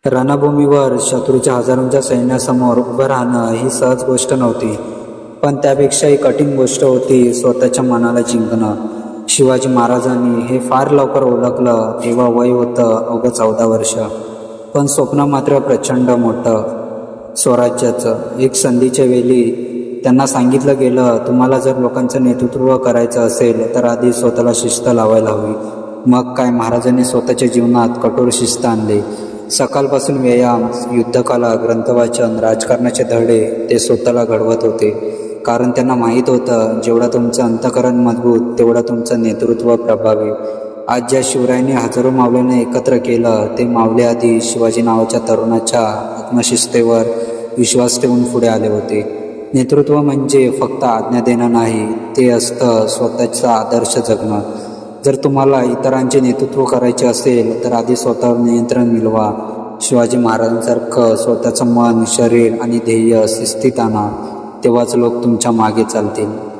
रणभूमीवर शत्रूच्या हजारोंच्या सैन्यासमोर उभं राहणं ही सहज गोष्ट नव्हती, पण त्यापेक्षाही कठीण गोष्ट होती स्वतःच्या मनाला जिंकणं. शिवाजी महाराजांनी हे फार लवकर ओळखलं. तेव्हा वय होतं अवघं 14 वर्ष, पण स्वप्न मात्र प्रचंड मोठं, स्वराज्याचं. एक संधीच्या वेळी त्यांना सांगितलं गेलं, तुम्हाला जर लोकांचं नेतृत्व करायचं असेल तर आधी स्वतःला शिस्त लावायला हवी. मग काय, महाराजांनी स्वतःच्या जीवनात कठोर शिस्त आणली. सकाळपासून व्यायाम, युद्धकला, ग्रंथवाचन, राजकारणाचे धडे ते स्वतःला घडवत होते. कारण त्यांना माहीत होतं, जेवढं तुमचं अंतःकरण मजबूत तेवढं तुमचं नेतृत्व प्रभावी. आज ज्या शिवरायांनी हजारो मावळ्यांना एकत्र केलं, ते मावळे आधी शिवाजी नावाच्या तरुणाच्या आत्मशिस्तेवर विश्वास ठेवून पुढे आले होते. नेतृत्व म्हणजे फक्त आज्ञा देणं नाही, ते असतं स्वतःचा आदर्श जगणं. जर तुम्हाला इतरांचे नेतृत्व करायचे असेल तर आधी स्वतःवर नियंत्रण मिळवा. शिवाजी महाराजांसारखं स्वतःचं मन, शरीर आणि ध्येय शिस्तीत आणा, तेव्हाच लोक तुमच्या मागे चालतील.